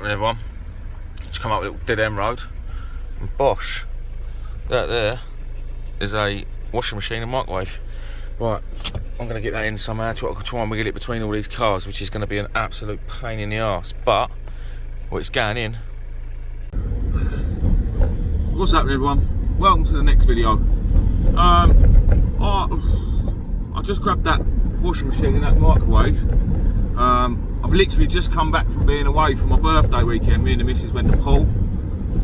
Everyone, just come up a little dead end road, and Bosch, that there is a washing machine and microwave. Right, I'm going to get that in somehow, try and wiggle it between all these cars, which is going to be an absolute pain in the arse. But, well, it's going in. What's happening, everyone? Welcome to the next video. I just grabbed that washing machine and that microwave. I've literally just come back from being away for my birthday weekend. Me and the missus went to Poole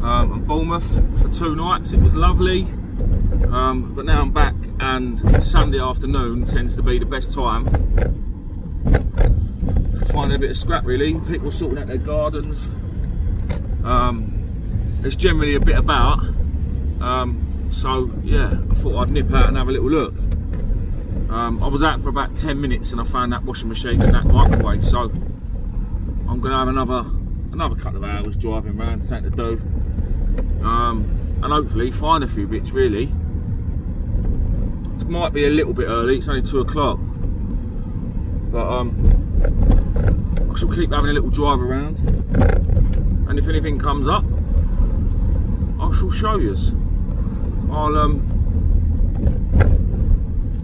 and Bournemouth for 2 nights. It was lovely, but now I'm back, and Sunday afternoon tends to be the best time. Finding a bit of scrap, really. People sorting out their gardens. There's generally a bit about, so yeah, I thought I'd nip out and have a little look. I was out for about 10 minutes and I found that washing machine and that microwave, so I'm going to have another couple of hours driving around, something to do, and hopefully find a few bits, really. It might be a little bit early, it's only 2 o'clock, but I shall keep having a little drive around, and if anything comes up, I shall show yous.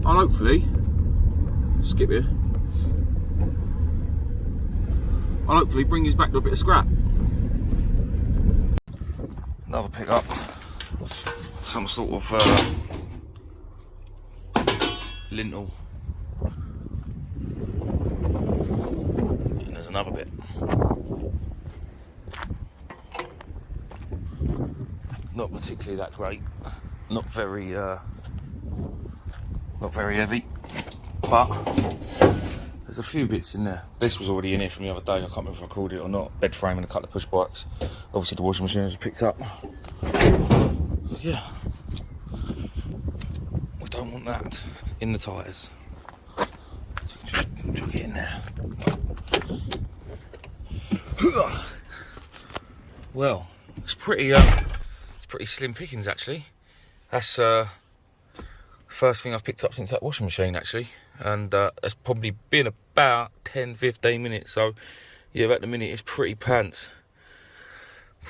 I'll hopefully skip here. I'll hopefully bring you back to a bit of scrap. Another pickup, some sort of lintel, and there's another bit. Not particularly that great, not very heavy, but there's a few bits in there. This was already in here from the other day. I can't remember if I called it or not. Bed frame and a couple of push bikes. Obviously the washing machine was picked up. Yeah, we don't want that in the tyres. So just chuck it in there. Well, it's pretty slim pickings, actually. That's first thing I've picked up since that washing machine, actually, and it's probably been about 10-15 minutes, so yeah, at the minute it's pretty pants.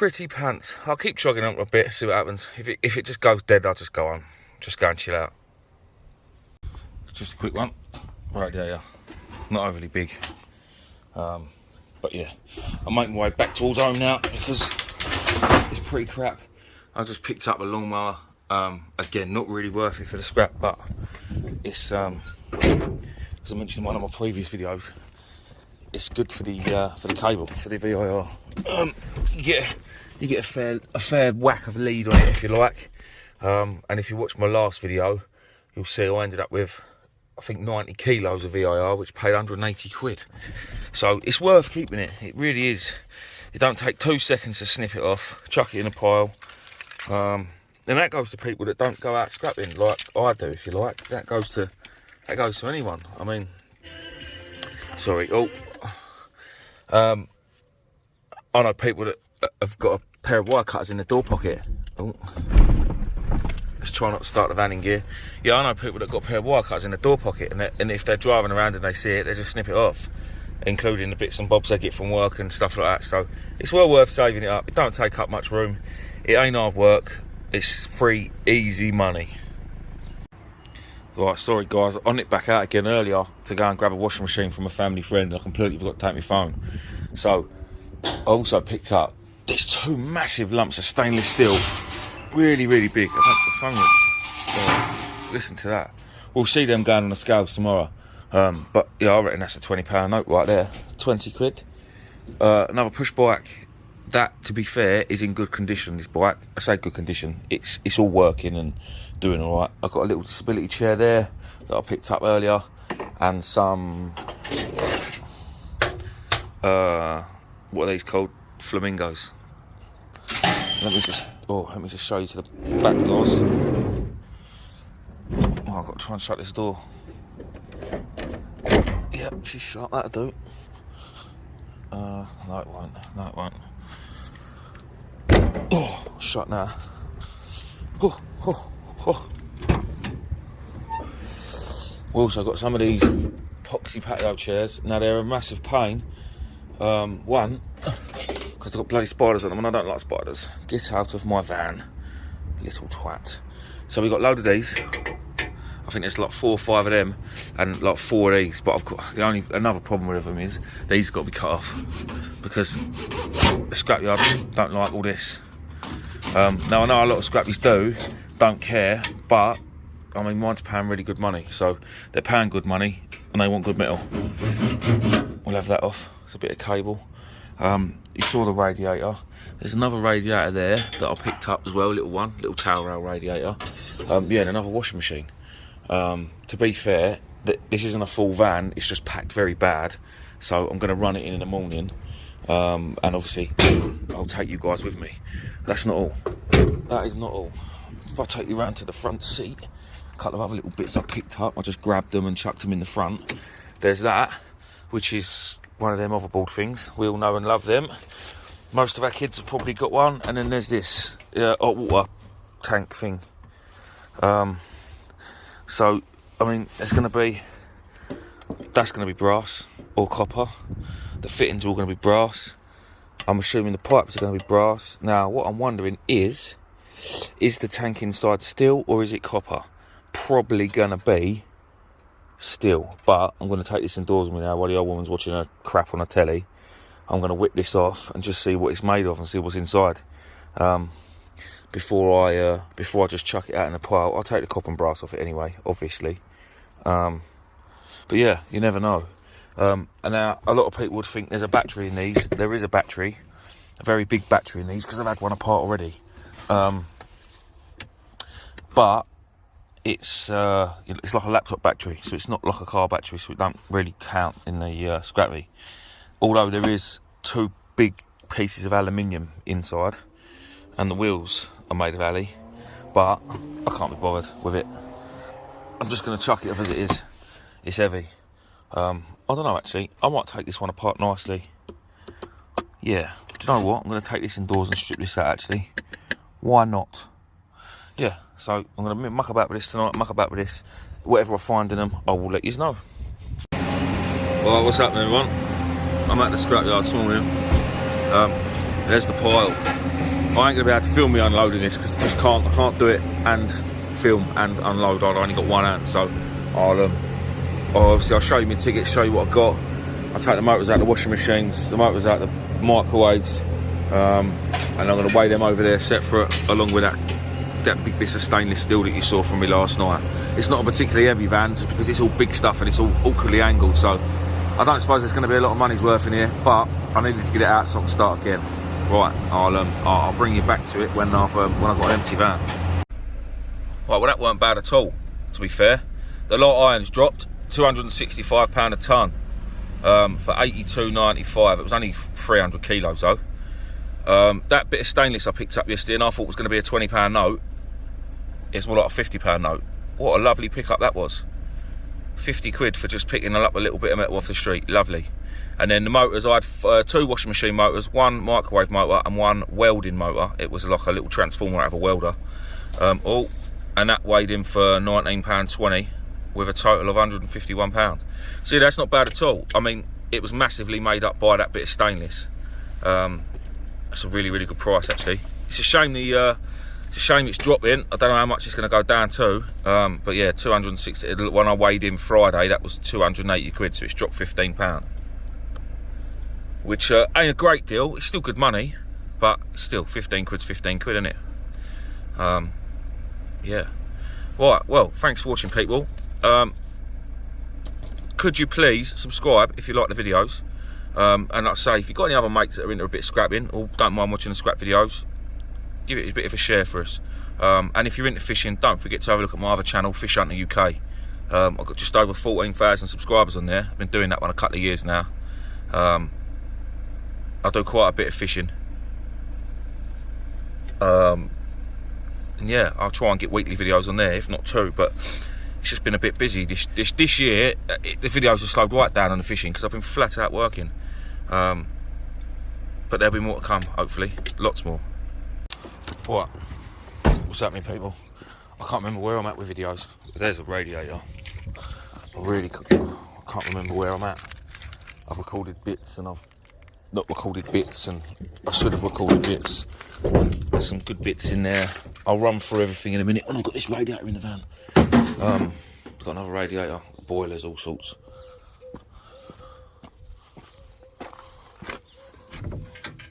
I'll keep chugging up a bit, see what happens. If it just goes dead, I'll just go and chill out. Just a quick one, right there, not overly big, but yeah, I'm making my way back towards home now because it's pretty crap. I just picked up a lawnmower. Again, not really worth it for the scrap, but it's as I mentioned in one of my previous videos, it's good for the cable, for the VIR. You get a fair whack of lead on it, if you like. And if you watch my last video, you'll see I ended up with, I think, 90 kilos of VIR, which paid 180 quid. So it's worth keeping it. It really is. It don't take 2 seconds to snip it off, chuck it in a pile. And that goes to people that don't go out scrapping like I do, if you like. That goes to anyone. I mean, sorry. I know people that have got a pair of wire cutters in the door pocket. Let's try not to start the van in gear. Yeah, I know people that got a pair of wire cutters in the door pocket, and if they're driving around and they see it, they just snip it off, including the bits and bobs they get from work and stuff like that. So it's well worth saving it up. It don't take up much room. It ain't hard work. It's free, easy money. Right, sorry guys, I nipped back out again earlier to go and grab a washing machine from a family friend. I completely forgot to take my phone. So, I also picked up these 2 massive lumps of stainless steel. Really, really big. I don't the phone was, listen to that. We'll see them going on the scales tomorrow. But yeah, I reckon that's a £20 note right there. 20 quid. Another push bike. That, to be fair, is in good condition, this bike. I say good condition, it's all working and doing all right. I've got a little disability chair there that I picked up earlier, and some what are these called? Flamingos. Let me just show you to the back doors. Oh, I've got to try and shut this door. Yep, she's shut, that'll do. No it won't. Oh, shut now. We've also got some of these epoxy patio chairs. Now they're a massive pain. One, because because I've got bloody spiders on them and I don't like spiders. Get out of my van, little twat. So we got a load of these. I think there's like 4 or 5 of them and like 4 of these, but I've got another problem with them is these got to be cut off because the scrapyards don't like all this. Now I know a lot of scrappies don't care, but I mean mine's paying really good money, so they're paying good money and they want good metal. We'll have that off. It's a bit of cable. You saw the radiator. There's another radiator there that I picked up as well, little towel rail radiator. Yeah, and another washing machine. To be fair, this isn't a full van, it's just packed very bad, so I'm going to run it in the morning, and obviously I'll take you guys with me. That's not all. That is not all. If I take you around to the front seat, a couple of other little bits I picked up, I just grabbed them and chucked them in the front. There's that, which is one of them overboard things. We all know and love them. Most of our kids have probably got one. And then there's this hot water tank thing. So, I mean, that's going to be brass or copper. The fittings are all going to be brass. I'm assuming the pipes are going to be brass. Now, what I'm wondering is the tank inside steel or is it copper? Probably going to be steel, but I'm going to take this indoors with me now while the old woman's watching her crap on a telly. I'm going to whip this off and just see what it's made of and see what's inside. Before I just chuck it out in the pile. I'll take the copper and brass off it anyway, obviously. But yeah, you never know. And now a lot of people would think there's a battery in these. There is a battery, a very big battery in these because I've had one apart already. But it's like a laptop battery, so it's not like a car battery, so it don't really count in the scrappy. Although there is 2 big pieces of aluminium inside, and the wheels are made of alloy, but I can't be bothered with it. I'm just going to chuck it off as it is. It's heavy. I don't know actually. I might take this one apart nicely. Yeah. Do you know what? I'm going to take this indoors and strip this out actually. Why not? Yeah. So I'm going to muck about with this tonight. Muck about with this. Whatever I find in them, I will let you know. Well, what's happening, everyone? I'm at the scrapyard this morning. There's the pile. I ain't going to be able to film me unloading this because I can't do it and film and unload. I've only got one hand, so I'll show you my tickets, show you what I got. I'll take the motors out the washing machines, the motors out the microwaves, and I'm going to weigh them over there separate, along with that big bit of stainless steel that you saw from me last night. It's not a particularly heavy van, just because it's all big stuff and it's all awkwardly angled, so I don't suppose there's going to be a lot of money's worth in here, but I needed to get it out so I can start again. Right, I'll bring you back to it when I've got an empty van. Right, well that weren't bad at all, to be fair. The lot iron's dropped, £265 a tonne for 82.95. It was only 300 kilos though. That bit of stainless I picked up yesterday and I thought was going to be a £20 note. It's more like a £50 note. What a lovely pickup that was. 50 quid for just picking up a little bit of metal off the street. Lovely. And then the motors, I had 2 washing machine motors, 1 microwave motor and 1 welding motor. It was like a little transformer out of a welder. And that weighed in for £19.20 with a total of £151. See, that's not bad at all. I mean, it was massively made up by that bit of stainless. That's a really, really good price actually. It's a shame it's dropping. I don't know how much it's going to go down to, but yeah, 260. When I weighed in Friday, that was 280 quid, so it's dropped £15, which ain't a great deal. It's still good money, but still 15 quid's 15 quid, isn't it? Yeah. Right. Well, thanks for watching, people. Could you please subscribe if you like the videos? And like I say, if you've got any other mates that are into a bit of scrapping or don't mind watching the scrap videos, give it a bit of a share for us. And if you're into fishing, don't forget to have a look at my other channel, Fish Hunter UK. I've got just over 14,000 subscribers on there. I've been doing that one a couple of years now. I do quite a bit of fishing. And yeah, I'll try and get weekly videos on there, if not 2, but it's just been a bit busy this year. The videos have slowed right down on the fishing because I've been flat out working. But there'll be more to come, hopefully, lots more. What? What's happening, people? I can't remember where I'm at with videos. There's a radiator. I can't remember where I'm at. I've recorded bits and I've not recorded bits, and I should have recorded bits. There's some good bits in there. I'll run through everything in a minute. And I've got this radiator in the van. I've got another radiator, boilers, all sorts.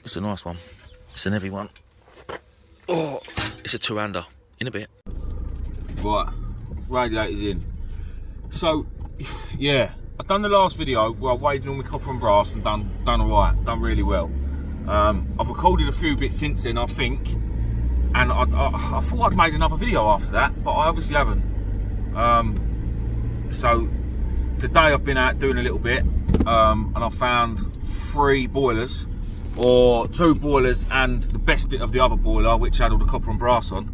It's a nice one. It's an heavy one. Oh, it's a 2-hander. In a bit. Right, radiator's in. So, yeah, I've done the last video where I weighed all my copper and brass and done alright, done really well. I've recorded a few bits since then, I think, and I thought I'd made another video after that, but I obviously haven't. So today I've been out doing a little bit, and I found 3 boilers, or 2 boilers and the best bit of the other boiler, which had all the copper and brass on,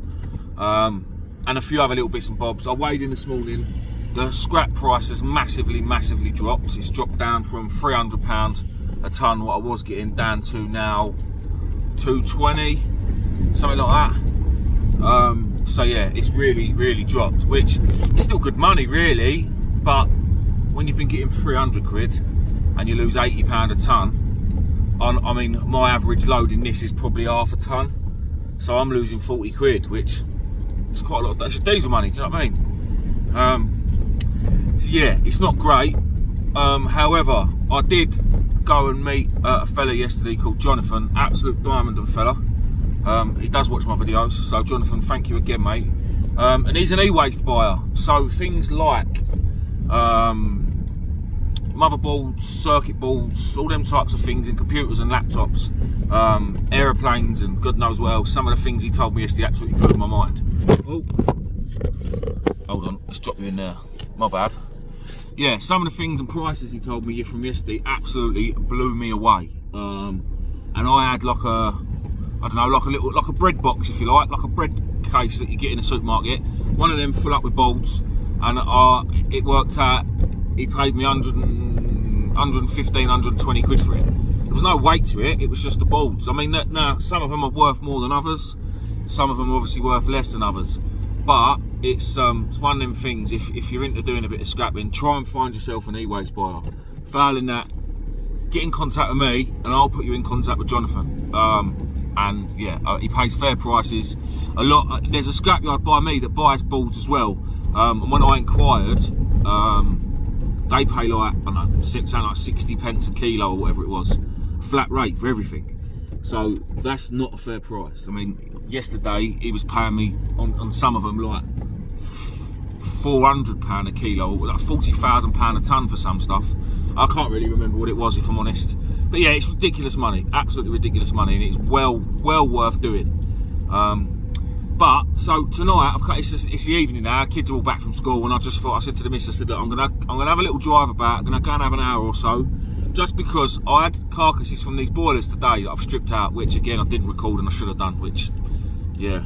and a few other little bits and bobs. I weighed in this morning. The scrap price has massively dropped. It's dropped down from £300 a tonne, what I was getting, down to now 220, something like that. So yeah, it's really dropped, which is still good money really, but when you've been getting 300 quid and you lose £80 a tonne, I mean, my average load in this is probably half a tonne, so I'm losing 40 quid, which is quite a lot. That's diesel money, do you know what I mean? So yeah, it's not great. However, I did go and meet a fella yesterday called Jonathan, absolute diamond of a fella. He does watch my videos, so Jonathan, thank you again, mate. And he's an e-waste buyer, so things like motherboards, circuit boards, all them types of things, in computers and laptops, aeroplanes, and God knows what else. Some of the things he told me yesterday absolutely blew my mind. Oh, hold on, let's drop you in there. My bad. Yeah, some of the things and prices he told me from yesterday absolutely blew me away. And I had like a, I don't know, like a bread box, if you like a bread case that you get in a supermarket. One of them full up with bolts, and it worked out. He paid me 115, 120 quid for it. There was no weight to it. It was just the bolts. I mean, now some of them are worth more than others. Some of them are obviously worth less than others. But it's one of them things. If you're into doing a bit of scrapping, try and find yourself an e-waste buyer. Failing that, get in contact with me, and I'll put you in contact with Jonathan. And yeah, he pays fair prices. A lot. There's a scrapyard by me that buys boards as well. And when I inquired, they pay like, I don't know, something like 60 pence a kilo or whatever it was, flat rate for everything. So that's not a fair price. I mean, yesterday he was paying me on some of them like £400 a kilo, like £40,000 a tonne for some stuff. I can't really remember what it was, if I'm honest. But yeah, it's ridiculous money, absolutely ridiculous money, and it's well worth doing. But so tonight, it's the evening now. Kids are all back from school, and I said to the missus, I said, look, I'm gonna have a little drive about. I'm gonna go and have an hour or so, just because I had carcasses from these boilers today that I've stripped out, which again I didn't record and I should have done. Which, yeah.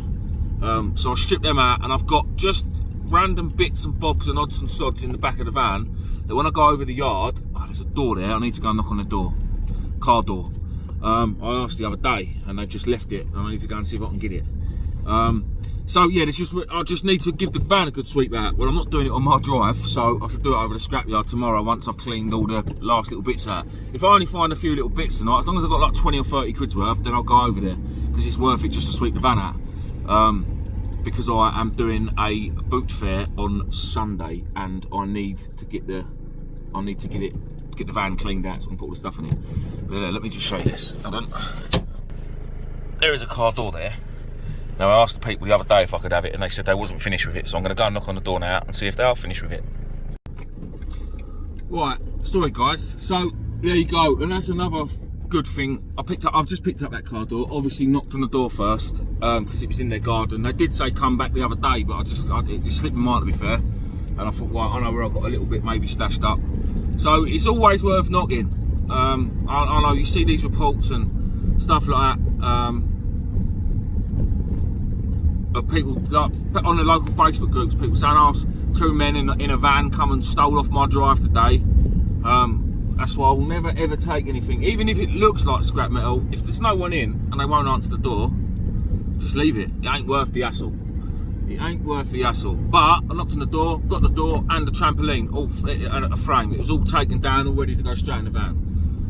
So I stripped them out, and I've got just random bits and bobs and odds and sods in the back of the van that when I go over the yard, there's a door there. I need to go and knock on the door, car door. I asked the other day, and they've just left it, and I need to go and see if I can get it. So yeah, I just need to give the van a good sweep out. Well, I'm not doing it on my drive, so I should do it over the scrapyard tomorrow once I've cleaned all the last little bits out. If I only find a few little bits tonight, as long as I've got like 20 or 30 quid's worth, then I'll go over there, because it's worth it just to sweep the van out. Because I am doing a boot fair on Sunday, and I need to get the van cleaned out so I can put all the stuff in it. But let me just show you this. There is a car door there. Now, I asked the people the other day if I could have it, and they said they wasn't finished with it, so I'm going to go and knock on the door now and see if they are finished with it. Right, sorry guys, so there you go, and that's another good thing. I've just picked up that car door, obviously knocked on the door first, because it was in their garden. They did say come back the other day, but it slipped my mind, to be fair, and I thought, well, I know where I've got a little bit maybe stashed up. So it's always worth knocking. I know you see these reports and stuff like that, of people like on the local Facebook groups, people saying, "Oh, 2 men in a van come and stole off my drive today." That's why I'll never ever take anything, even if it looks like scrap metal. If there's no one in and they won't answer the door, just leave it. It ain't worth the hassle. It ain't worth the hassle. But I knocked on the door, got the door and the trampoline, all a frame. It was all taken down, all ready to go straight in the van.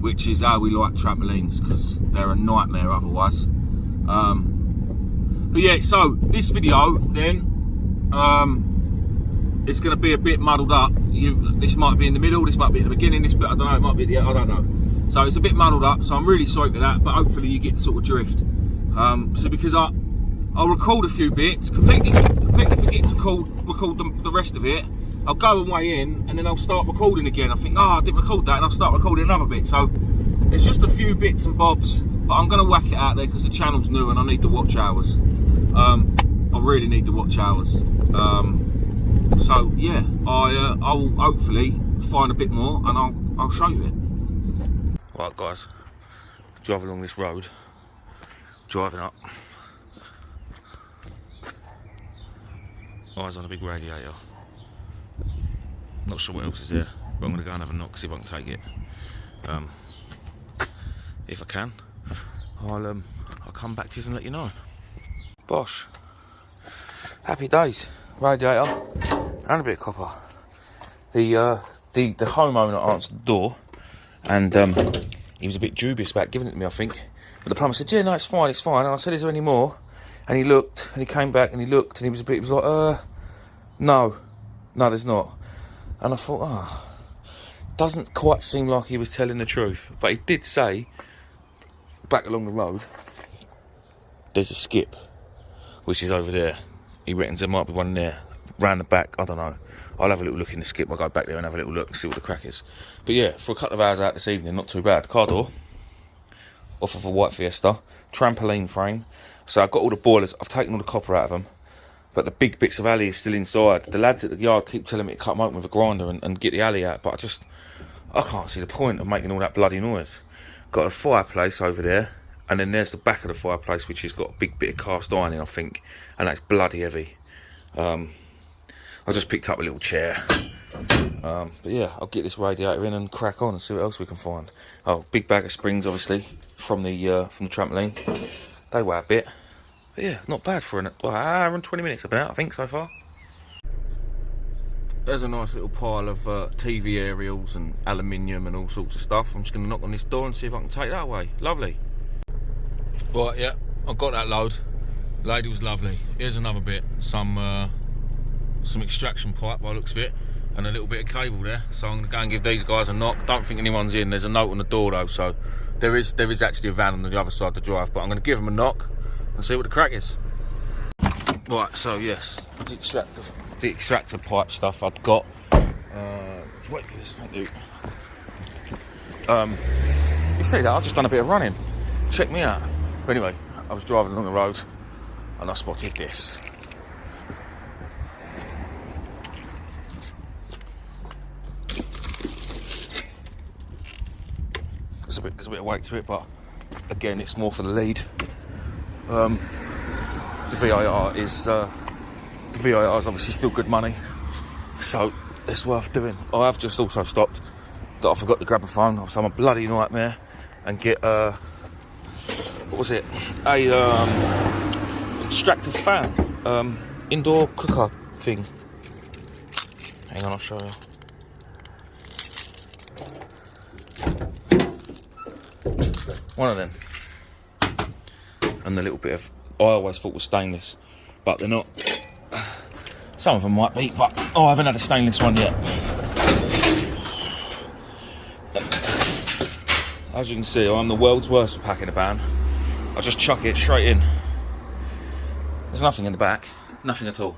which is how we like trampolines, because they're a nightmare otherwise. But yeah, so this video then, it's going to be a bit muddled up. This might be in the middle, this might be at the beginning, this bit, I don't know, it might be at the end, I don't know. So it's a bit muddled up, so I'm really sorry for that, but hopefully you get the sort of drift. So because I'll record a few bits, completely forget to record the rest of it. I'll go away in, and then I'll start recording again. I think, oh, I didn't record that, and I'll start recording another bit. So it's just a few bits and bobs, but I'm going to whack it out there because the channel's new and I need the watch hours. I really need the watch hours. So yeah, I'll hopefully find a bit more, and I'll show you it. Right guys, drive along this road, driving up. Eyes on a big radiator. Not sure what else is there, but I'm going to go and have a knock, see if I can take it. If I can, I'll come back to you and let you know. Bosh. Happy days. Radiator and a bit of copper. The homeowner answered the door, and he was a bit dubious about giving it to me, I think. But the plumber said, "Yeah, no, it's fine, it's fine." And I said, "Is there any more?" And he looked, and he came back, and he looked, and he was like, no, there's not." And I thought, doesn't quite seem like he was telling the truth. But he did say, back along the road, there's a skip, which is over there. He reckons there might be one there, round the back, I don't know. I'll have a little look in the skip, I'll go back there and have a little look and see what the crack is. But yeah, for a couple of hours out this evening, not too bad. Car door, off of a white Fiesta, trampoline frame. So I've got all the boilers, I've taken all the copper out of them, but the big bits of alley is still inside. The lads at the yard keep telling me to cut them open with a grinder and get the alley out, but I can't see the point of making all that bloody noise. Got a fireplace over there, and then there's the back of the fireplace, which has got a big bit of cast iron in, I think, and that's bloody heavy. I just picked up a little chair. But yeah, I'll get this radiator in and crack on and see what else we can find. Oh, big bag of springs, obviously, from the trampoline. They weigh a bit. But yeah, not bad for an hour and 20 minutes I've been out, I think, so far. There's a nice little pile of TV aerials and aluminium and all sorts of stuff. I'm just going to knock on this door and see if I can take that away. Lovely. Right, yeah, I've got that load. Lady was lovely. Here's another bit. Some extraction pipe by the looks of it, and a little bit of cable there. So I'm going to go and give these guys a knock. Don't think anyone's in. There's a note on the door though, so there is actually a van on the other side of the drive. But I'm going to give them a knock and see what the crack is. Right, so yes, the extractor pipe stuff I've got. Let's wait for this thing. You see that? I've just done a bit of running. Check me out. Anyway, I was driving along the road and I spotted this. There's a bit of weight to it, but again, it's more for the lead. The VIR is obviously still good money, so it's worth doing. I have just also stopped that I forgot to grab a phone, so I'm a bloody nightmare, and get what was it? A extractor fan, indoor cooker thing. Hang on, I'll show you. One of them, and the little bit of, I always thought was stainless, but they're not. Some of them might be, but I haven't had a stainless one yet. As you can see, I'm the world's worst at packing a van. I just chuck it straight in. There's nothing in the back, nothing at all.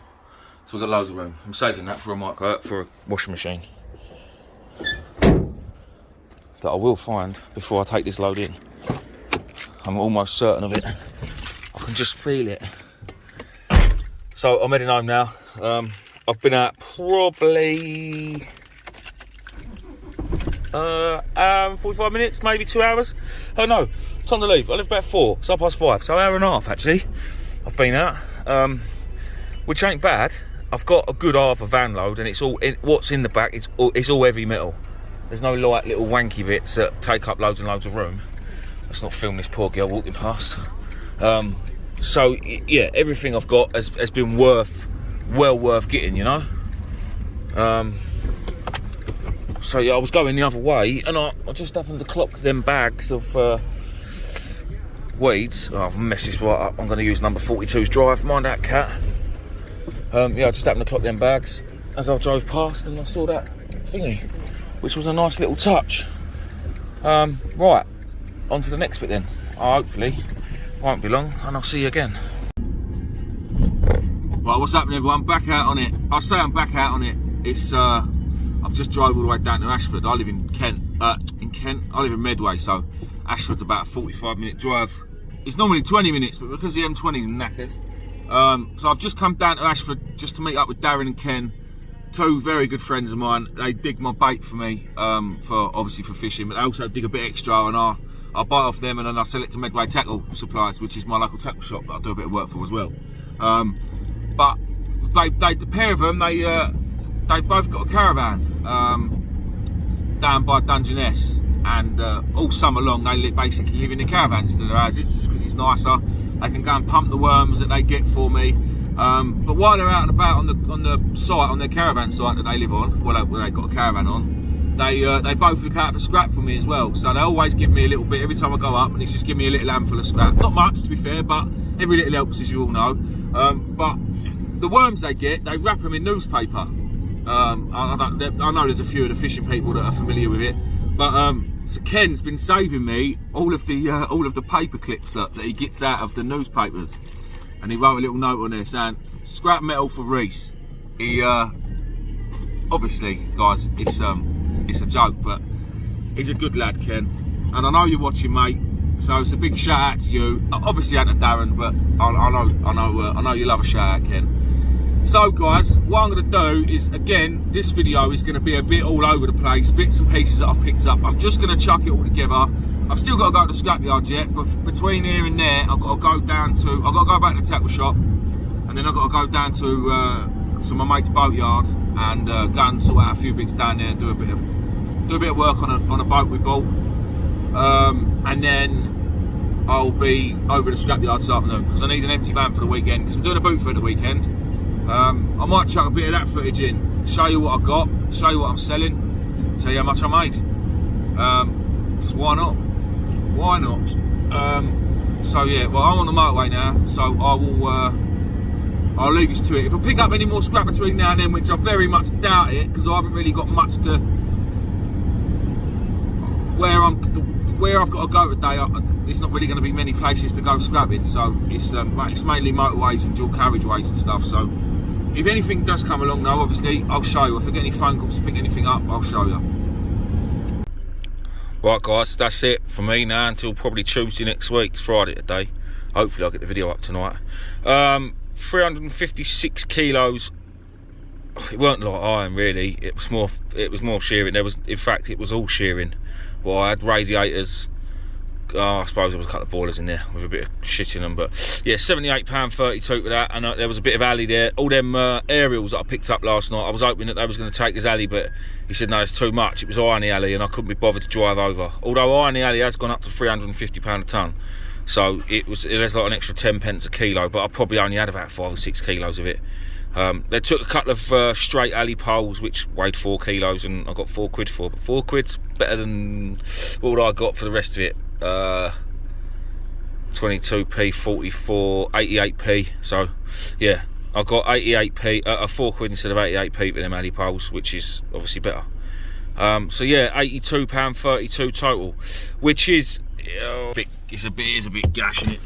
So we've got loads of room. I'm saving that for a washing machine that I will find before I take this load in. I'm almost certain of it. I can just feel it. So I'm heading home now. I've been out probably 45 minutes, maybe 2 hours. Oh no, time to leave. I left about 4, it's 5:30, so hour and a half actually. I've been out, which ain't bad. I've got a good half a van load, and it's all what's in the back. It's all heavy metal. There's no light little wanky bits that take up loads and loads of room. Let's not film this poor girl walking past. So yeah, everything I've got has been well worth getting, you know. So yeah, I was going the other way, and I just happened to clock them bags of weeds. Oh, I've messed this right up. I'm going to use number 42's drive. Mind that cat. Yeah, I just happened to clock them bags as I drove past, and I saw that thingy, which was a nice little touch. Right, on to the next bit then. Hopefully, won't be long, and I'll see you again. Right, what's happening, everyone? Back out on it. I say I'm back out on it. It's I've just drove all the way down to Ashford. I live in Kent. I live in Medway, so Ashford's about a 45-minute drive. It's normally 20 minutes, but because the M20 is knackered, so I've just come down to Ashford just to meet up with Darren and Ken, two very good friends of mine. They dig my bait for me, obviously for fishing, but they also dig a bit extra, and I buy off them and then I sell it to Medway Tackle Supplies, which is my local tackle shop that I do a bit of work for as well. But the pair of them, they've both got a caravan down by Dungeness, and all summer long they basically live in the caravans to their houses just because it's nicer. They can go and pump the worms that they get for me. But while they're out and about on the site, on their caravan site that they live on, where they've got a caravan on, they both look out for scrap for me as well. So they always give me a little bit every time I go up, and it's just give me a little handful of scrap. Not much, to be fair, but every little helps, as you all know. But the worms they get, they wrap them in newspaper. I know there's a few of the fishing people that are familiar with it, but so Ken's been saving me all of the paper clips that he gets out of the newspapers, and he wrote a little note on there saying scrap metal for Reese. He obviously, guys, it's a joke, but he's a good lad, Ken, and I know you're watching, mate. So it's a big shout out to you. Obviously, and to Darren, but I know you love a shout out, Ken. So guys, what I'm going to do is, again, this video is going to be a bit all over the place, bits and pieces that I've picked up. I'm just going to chuck it all together. I've still got to go to the scrapyard yet, but between here and there, I've got to go back to the tackle shop, and then I've got to go down to my mate's boatyard and go and sort out a few bits down there, do a bit of work on a boat we bought, and then I'll be over the scrapyard this afternoon because I need an empty van for the weekend because I'm doing a boot for the weekend. I might chuck a bit of that footage in, show you what I got, show you what I'm selling, tell you how much I made. Because why not? Why not? So yeah, well, I'm on the motorway now, so I'll leave you to it. If I pick up any more scrap between now and then, which I very much doubt it, because I haven't really got much to where I've got to go today. It's not really going to be many places to go scrapping, so it's mainly motorways and dual carriageways and stuff. So if anything does come along though, obviously I'll show you. If I get any phone calls to pick anything up, I'll show you. Right guys, that's it for me now until probably Tuesday next week. It's Friday today. Hopefully I'll get the video up tonight. 356 kilos. It weren't a lot of iron really. It was more shearing. In fact it was all shearing. Well, I had radiators. I suppose there was a couple of boilers in there with a bit of shit in them, but yeah, £78.32 for that. And there was a bit of alley there. All them aerials that I picked up last night, I was hoping that they was going to take as alley, but he said no, it's too much. It was irony alley, and I couldn't be bothered to drive over. Although irony alley has gone up to £350 a tonne, so there's like an extra 10 pence a kilo, but I probably only had about 5 or 6 kilos of it. They took a couple of straight alley poles which weighed 4 kilos, and I got £4 for, but £4's better than what I got for the rest of it. 22p, 44, 88p. So yeah, I got 88p, £4 instead of 88p for them alley poles, which is obviously better. So yeah, £82.32 total, which is it's a bit gash in it.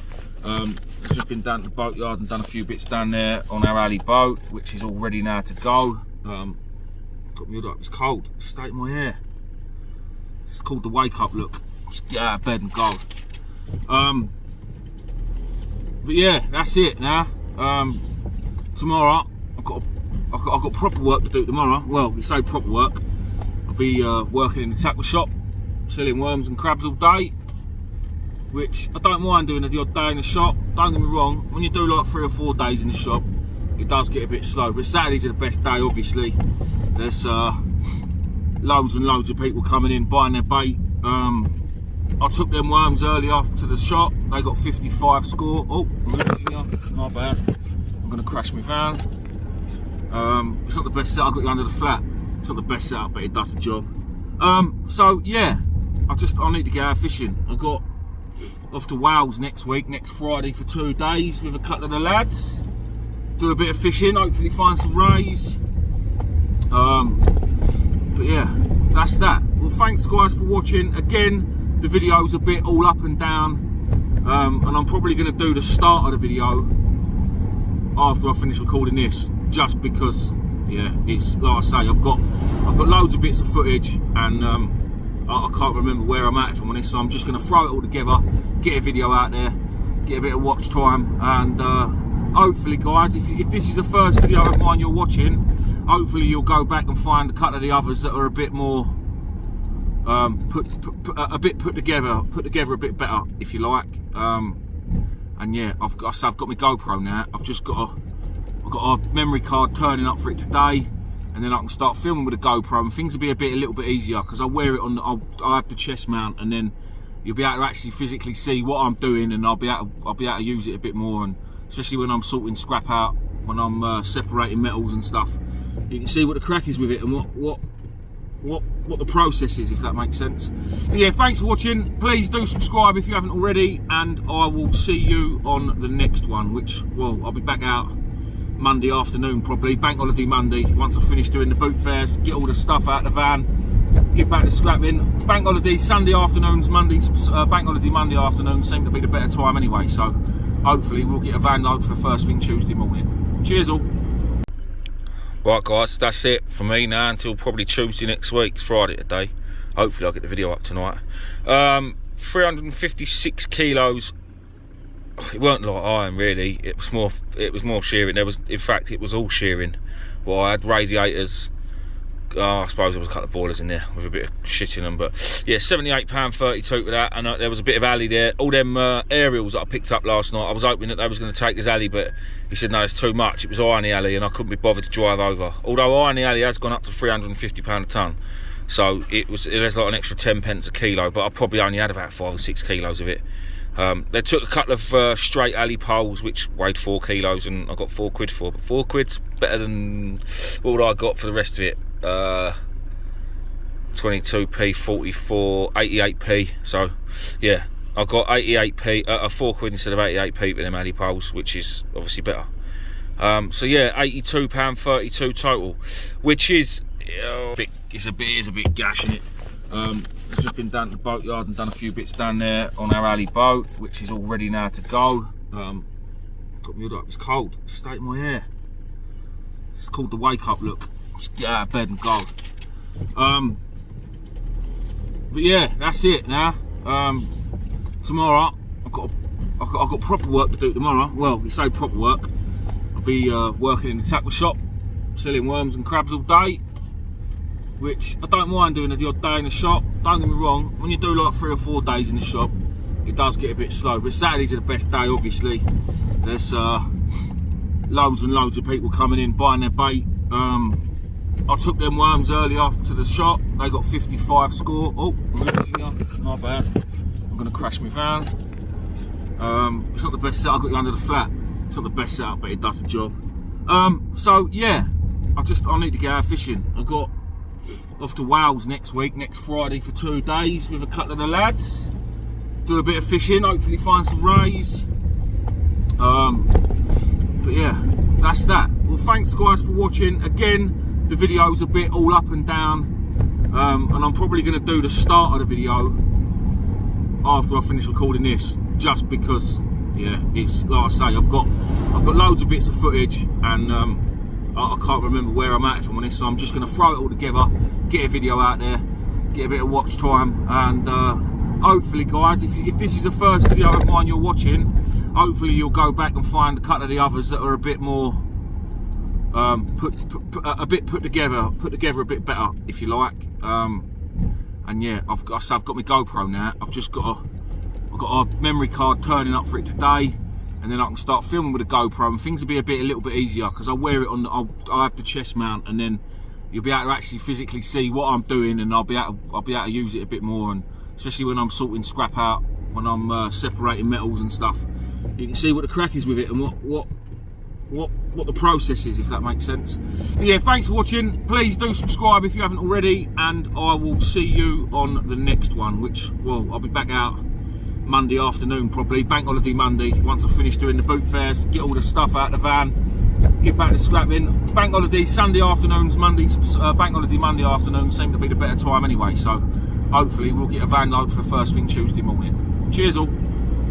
I've just been down to the boatyard and done a few bits down there on our alley boat, which is all ready now to go. Got me hood up, it's cold, state my hair. It's called the wake up look. Just get out of bed and go. But yeah, that's it now. Tomorrow I've got proper work to do tomorrow. Well, we say proper work. I'll be working in the tackle shop, selling worms and crabs all day, which I don't mind doing the odd day in the shop. Don't get me wrong, when you do like 3 or 4 days in the shop, it does get a bit slow. But Saturdays are the best day, obviously. There's loads and loads of people coming in, buying their bait. I took them worms earlier to the shop. They got 55 score. Oh, I'm losing you. My bad. I'm going to crash my van. It's not the best setup. I got you under the flat. It's not the best setup, but it does the job. So yeah, I need to get out fishing. I got off to Wales next Friday for 2 days with a couple of the lads. Do a bit of fishing, hopefully find some rays. But yeah, that's that. Well, thanks guys for watching. Again, the video's a bit all up and down, and I'm probably going to do the start of the video after I finish recording this, just because, yeah, it's like I say, I've got loads of bits of footage, and I can't remember where I'm at, if I'm honest. So I'm just going to throw it all together, get a video out there, get a bit of watch time, and hopefully guys, if this is the first video of mine you're watching, hopefully you'll go back and find a couple of the others that are a bit more put together a bit better, if you like. And yeah, I've got my GoPro now. I've got a memory card turning up for it today, and then I can start filming with a GoPro, and things will be a little bit easier because I wear it on. I have the chest mount, and then you'll be able to actually physically see what I'm doing, and I'll be able to use it a bit more, and especially when I'm sorting scrap out, when I'm separating metals and stuff, you can see what the crack is with it and what the process is, if that makes sense. But yeah, thanks for watching. Please do subscribe if you haven't already, and I will see you on the next one, which, well, I'll be back out Monday afternoon probably, bank holiday Monday, once I finish doing the boot fairs, get all the stuff out of the van, get back to scrapping. Bank holiday Sunday afternoons, bank holiday Monday afternoons seem to be the better time anyway, so hopefully we'll get a van load for first thing Tuesday morning. Cheers all. Right guys, that's it for me now until probably Tuesday next week. It's Friday today. Hopefully I'll get the video up tonight. 356 kilos. It weren't a lot of iron really. It was more shearing. In fact, it was all shearing. Well, I had radiators. I suppose there was a couple of boilers in there with a bit of shit in them, but yeah, £78.32 for that. And there was a bit of alley there. All them aerials that I picked up last night, I was hoping that they was going to take this alley, but he said no, it's too much. It was Irony Alley, and I couldn't be bothered to drive over. Although Irony Alley has gone up to £350 a tonne, so there's like an extra 10 pence a kilo, but I probably only had about 5 or 6 kilos of it. They took a couple of straight alley poles which weighed 4 kilos, and I got £4 for. But 4 quid's better than what I got for the rest of it. 22p, 44, 88p. So yeah, I got 88p, 4 quid instead of 88p for them alley poles, which is obviously better. So yeah, £82.32 total, which is it's a bit gash in it. I've just been down to the boatyard and done a few bits down there on our alley boat, which is all ready now to go. Got me up. It's cold. State of my hair. It's called the wake up look. Just get out of bed and go. But yeah, that's it now. Tomorrow I've got proper work to do tomorrow. Well, we say proper work. I'll be working in the tackle shop, selling worms and crabs all day, which I don't mind doing the odd day in the shop. Don't get me wrong, when you do like 3 or 4 days in the shop, it does get a bit slow, but Saturdays are the best day, obviously. There's loads and loads of people coming in, buying their bait. I took them worms earlier to the shop. They got 55 score. Oh, I'm losing you. My bad. I'm going to crash my van. It's not the best setup. I got you under the flat. It's not the best setup, but it does the job. So yeah, I need to get out fishing. I got off to Wales next Friday for 2 days with a couple of the lads. Do a bit of fishing, hopefully find some rays. But yeah, that's that. Well, thanks guys for watching. Again, the video's a bit all up and down, and I'm probably going to do the start of the video after I finish recording this, just because, yeah, it's like I say, I've got loads of bits of footage, and I can't remember where I'm at, if I'm honest. So I'm just going to throw it all together, get a video out there, get a bit of watch time, and hopefully guys, if this is the first video of mine you're watching, hopefully you'll go back and find a couple of the others that are a bit more put together a bit better, if you like. And yeah, I've got my GoPro now. I've got a memory card turning up for it today, and then I can start filming with a GoPro, and things will be a little bit easier because I wear it on. I have the chest mount, and then you'll be able to actually physically see what I'm doing, and I'll be able to use it a bit more, and especially when I'm sorting scrap out, when I'm separating metals and stuff, you can see what the crack is with it and what the process is, if that makes sense. But yeah, thanks for watching. Please do subscribe if you haven't already, and I will see you on the next one, which, well, I'll be back out Monday afternoon probably, bank holiday Monday, once I finish doing the boot fairs, get all the stuff out of the van, get back to scrapping. Bank holiday Sunday afternoons, bank holiday Monday afternoons seem to be the better time anyway, so hopefully we'll get a van load for first thing Tuesday morning. Cheers all.